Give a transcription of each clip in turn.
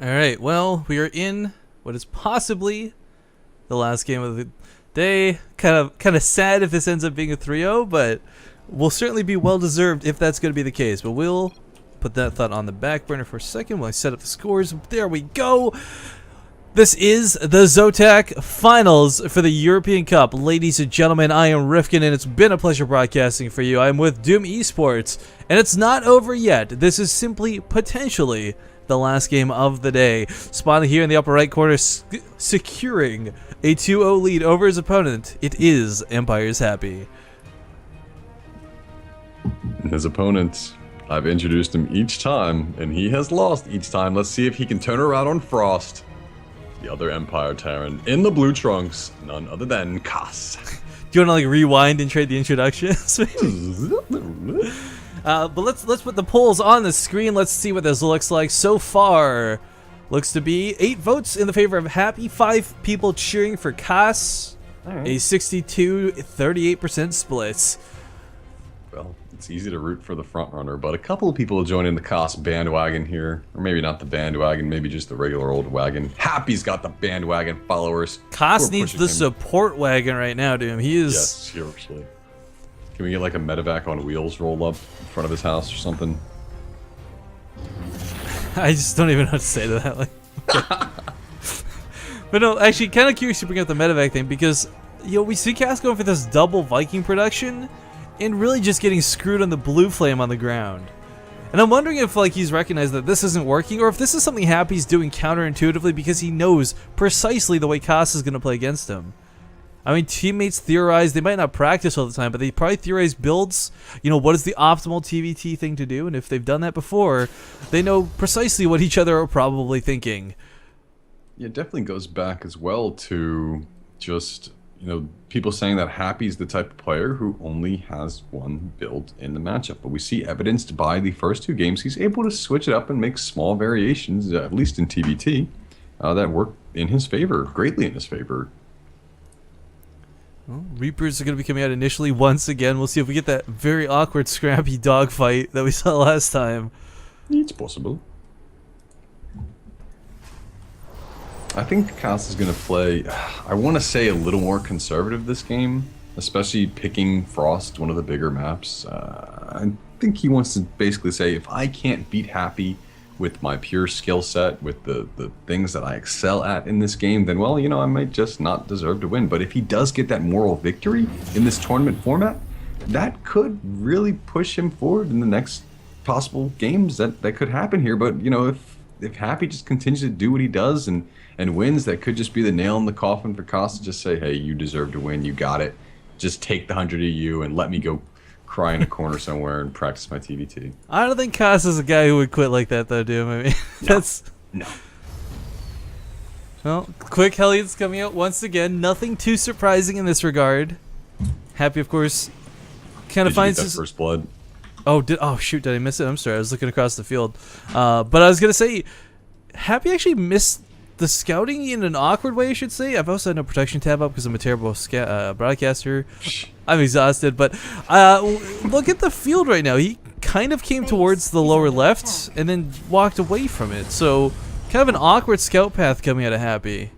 Alright, well, we are in what is possibly the last game of the day. Kind of sad if this ends up being a 3-0, but will certainly be well deserved if that's going to be the case. But we'll put that thought on the back burner for a second while I set up the scores. There we go. This is the ZOTAC Finals for the European Cup. Ladies and gentlemen, I am Rifkin, and it's been a pleasure broadcasting for you. I'm with Doom Esports, and it's not over yet. This is simply, potentially, the last game of the day. Spawning here in the upper right corner, securing a 2-0 lead over his opponent. It is Empire's Happy. His opponent, I've introduced him each time, and he has lost each time. Let's see if he can turn around on Frost. The other Empire Terran in the blue trunks, none other than Kass. Do you want to like rewind and trade the introductions? But let's put the polls on the screen. Let's see what this looks like. So far, looks to be 8 votes in the favor of Happy, 5 people cheering for Kass, Right. a 62-38% split. Well, it's easy to root for the front runner, but a couple of people joining the Kass bandwagon here, or maybe not the bandwagon, maybe just the regular old wagon. Happy's got the bandwagon followers. Kass needs the support wagon right now, dude. He is. Yes, seriously. Can we get like a medevac on wheels rolled up in front of his house or something? I just don't even know what to say to that. Like, but no, actually, kind of curious to bring up the medevac thing because we see Kass going for this double Viking production, and really just getting screwed on the blue flame on the ground. And I'm wondering if like he's recognized that this isn't working, or if this is something Happy's doing counterintuitively because he knows precisely the way Kass is going to play against him. I mean, teammates theorize, they might not practice all the time, but they probably theorize builds, what is the optimal TVT thing to do, and if they've done that before, they know precisely what each other are probably thinking. Yeah, it definitely goes back as well to just, people saying that Happy's the type of player who only has one build in the matchup. But we see evidenced by the first 2 games, he's able to switch it up and make small variations, at least in TVT, that work in his favor, greatly in his favor. Well, Reapers are going to be coming out initially once again. We'll see if we get that very awkward, scrappy dogfight that we saw last time. It's possible. I think Kass is going to play, I want to say, a little more conservative this game, especially picking Frost, one of the bigger maps. I think he wants to basically say, if I can't beat Happy with my pure skill set, with the things that I excel at in this game, then, well, I might just not deserve to win. But if he does get that moral victory in this tournament format, that could really push him forward in the next possible games that could happen here. But, if Happy just continues to do what he does and wins, that could just be the nail in the coffin for Kass to just say, hey, you deserve to win, you got it. Just take the 100 EU and let me go cry in a corner somewhere and practice my TVT. I don't think Kass is a guy who would quit like that, though, Doom. I mean, that's... No. Well, quick Hellions coming out once again. Nothing too surprising in this regard. Happy, of course, kind of finds his... first blood? Oh, shoot, did I miss it? I'm sorry, I was looking across the field. But I was going to say, Happy actually missed the scouting in an awkward way, I should say. I've also had no protection tab up because I'm a terrible broadcaster. I'm exhausted, but look at the field right now. He kind of came towards the lower left and then walked away from it. So, kind of an awkward scout path coming out of Happy.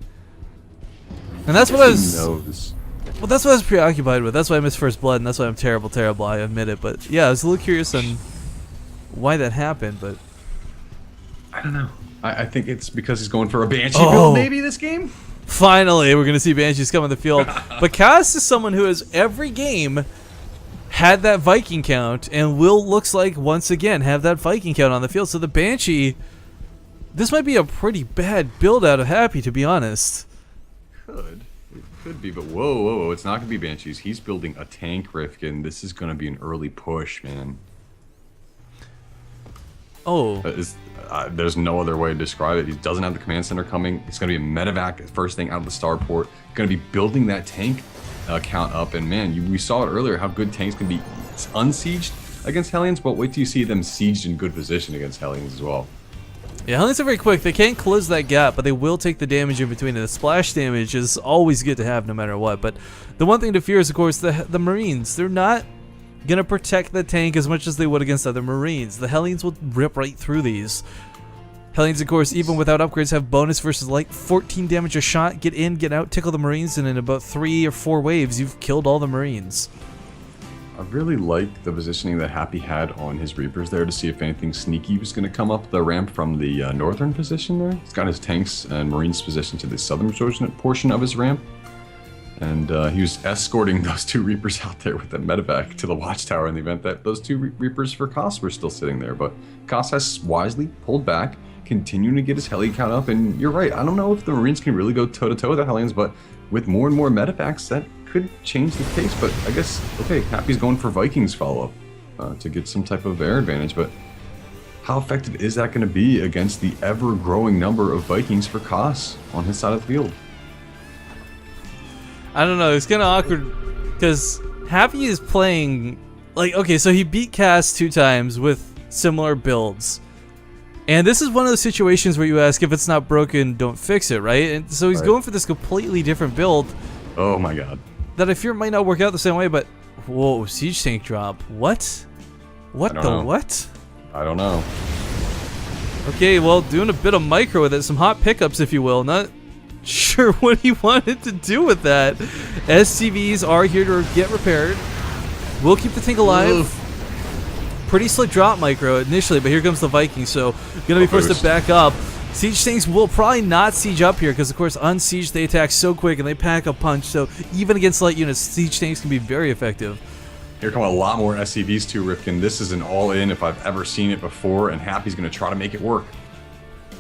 And that's what I was... Well, that's what I was preoccupied with. That's why I missed first blood, and that's why I'm terrible, I admit it. But yeah, I was a little curious on why that happened, but... I don't know. I think it's because he's going for a Banshee build maybe this game? Finally, we're going to see Banshees come on the field. But Kass is someone who has every game had that Viking count, and will, looks like, once again, have that Viking count on the field. So the Banshee, this might be a pretty bad build out of Happy, to be honest. It could be, but whoa, it's not going to be Banshees. He's building a tank, Rifkin. This is going to be an early push, man. Oh. There's no other way to describe it. He doesn't have the command center coming. It's going to be a medevac first thing out of the starport. Going to be building that tank count up. And man, we saw it earlier how good tanks can be unsieged against Hellions, but wait till you see them sieged in good position against Hellions as well. Yeah, Hellions are very quick. They can't close that gap, but they will take the damage in between. And the splash damage is always good to have no matter what. But the one thing to fear is, of course, the Marines. They're not going to protect the tank as much as they would against other Marines. The Hellions will rip right through these. Hellions, of course, even without upgrades, have bonus versus light, 14 damage a shot, get in, get out, tickle the Marines, and in about 3 or 4 waves, you've killed all the Marines. I really like the positioning that Happy had on his Reapers there to see if anything sneaky was going to come up the ramp from the northern position there. He's got his tanks and Marines positioned to the southern portion of his ramp. And he was escorting those 2 Reapers out there with the medevac to the watchtower in the event that those 2 Reapers for Koss were still sitting there. But Koss has wisely pulled back, continuing to get his heli count up. And you're right, I don't know if the Marines can really go toe-to-toe with the Hellions, but with more and more medevacs, that could change the case. But I guess, okay, Happy's going for Vikings follow-up to get some type of air advantage. But how effective is that going to be against the ever-growing number of Vikings for Koss on his side of the field? I don't know, it's kind of awkward because Happy is playing, like, okay, so he beat Cass 2 times with similar builds. And this is one of those situations where you ask, if it's not broken, don't fix it, right? And so he's going for this completely different build. Oh my god. That I fear might not work out the same way, but whoa, siege tank drop. What? What the know. what? I don't know. Okay, well, doing a bit of micro with it, some hot pickups, if you will. Not sure what he wanted to do with that. SCVs are here to get repaired. We'll keep the tank alive. Oof. Pretty slick drop micro initially, but here comes the Vikings, so gonna be forced to back up. Siege tanks will probably not siege up here because, of course, on siege they attack so quick and they pack a punch. So even against light units, siege tanks can be very effective. Here come a lot more SCVs too, Rifkin. This is an all-in if I've ever seen it before, and Happy's going to try to make it work.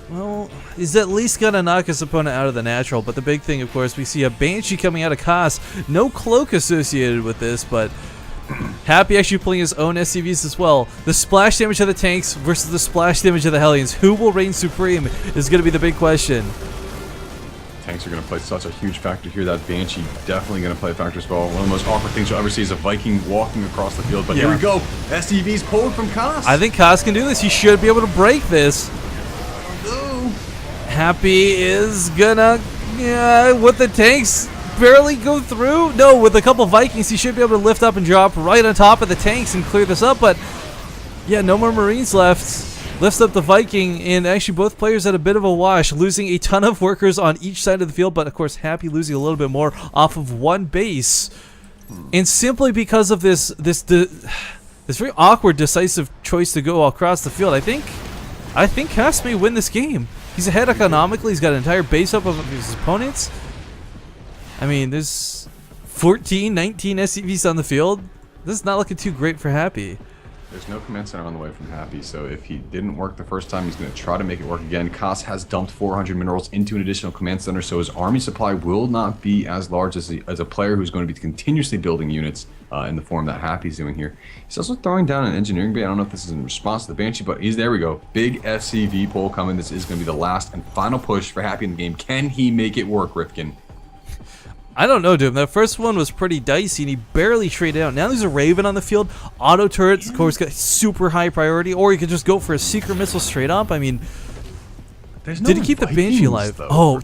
Well, he's at least going to knock his opponent out of the natural. But the big thing, of course, we see a Banshee coming out of Koss. No cloak associated with this, but Happy actually pulling his own SCVs as well. The splash damage of the tanks versus the splash damage of the Hellions. Who will reign supreme is going to be the big question. Tanks are going to play such a huge factor here. That Banshee definitely going to play a factor as well. One of the most awkward things you'll ever see is a Viking walking across the field. But here we go. SCVs pulled from Koss. I think Koss can do this. He should be able to break this. Happy is gonna, with the tanks barely go through. No, with a couple Vikings, he should be able to lift up and drop right on top of the tanks and clear this up. But yeah, no more Marines left. Lifts up the Viking, and actually both players had a bit of a wash, losing a ton of workers on each side of the field. But of course, Happy losing a little bit more off of one base, and simply because of this very awkward, decisive choice to go across the field. I think Koss may win this game. He's ahead economically. He's got an entire base up of his opponents. I mean, there's 14, 19 SCVs on the field. This is not looking too great for Happy. There's no command center on the way from Happy, so if he didn't work the first time, he's going to try to make it work again. Koss has dumped 400 minerals into an additional command center, so his army supply will not be as large as a player who's going to be continuously building units in the form that Happy's doing here. He's also throwing down an engineering bay. I don't know if this is in response to the Banshee, but there we go. Big SCV pull coming. This is going to be the last and final push for Happy in the game. Can he make it work, Rifkin? I don't know, dude. That first one was pretty dicey, and he barely traded out. Now there's a Raven on the field. Auto turrets, of course, got super high priority, or you could just go for a secret missile straight up. I mean, did he keep the Banshee alive? Oh,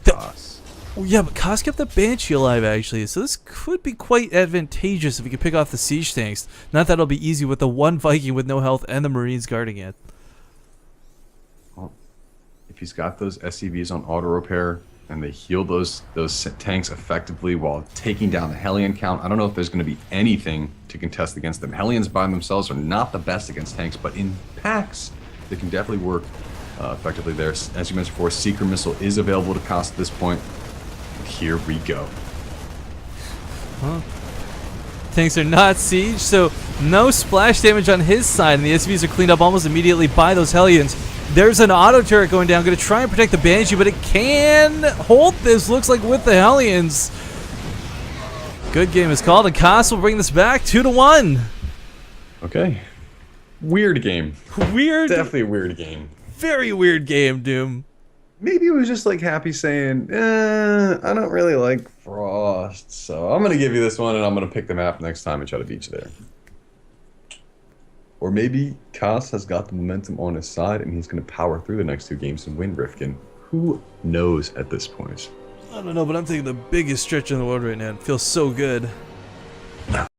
yeah, but Koss kept the Banshee alive, actually. So this could be quite advantageous if he could pick off the siege tanks. Not that it'll be easy with the one Viking with no health and the Marines guarding it. Well, if he's got those SCVs on auto repair, and they heal those tanks effectively while taking down the Hellion count, I don't know if there's going to be anything to contest against them. Hellions by themselves are not the best against tanks, but in packs, they can definitely work effectively there. As you mentioned before, Seeker Missile is available to Koss at this point. And here we go. Huh. Tanks are not siege, so no splash damage on his side, and the SCVs are cleaned up almost immediately by those Hellions. There's an auto turret going down, going to try and protect the Banshee, but it can hold this, looks like, with the Hellions. Good game is called, and Koss will bring this back 2-1. Okay. Weird game. Weird. Definitely a weird game. Very weird game, Doom. Maybe it was just like Happy saying, I don't really like Frost, so I'm going to give you this one, and I'm going to pick the map next time and try to beat you there. Or maybe Koss has got the momentum on his side and he's going to power through the next 2 games and win Rifkin. Who knows at this point? I don't know, but I'm taking the biggest stretch in the world right now. It feels so good.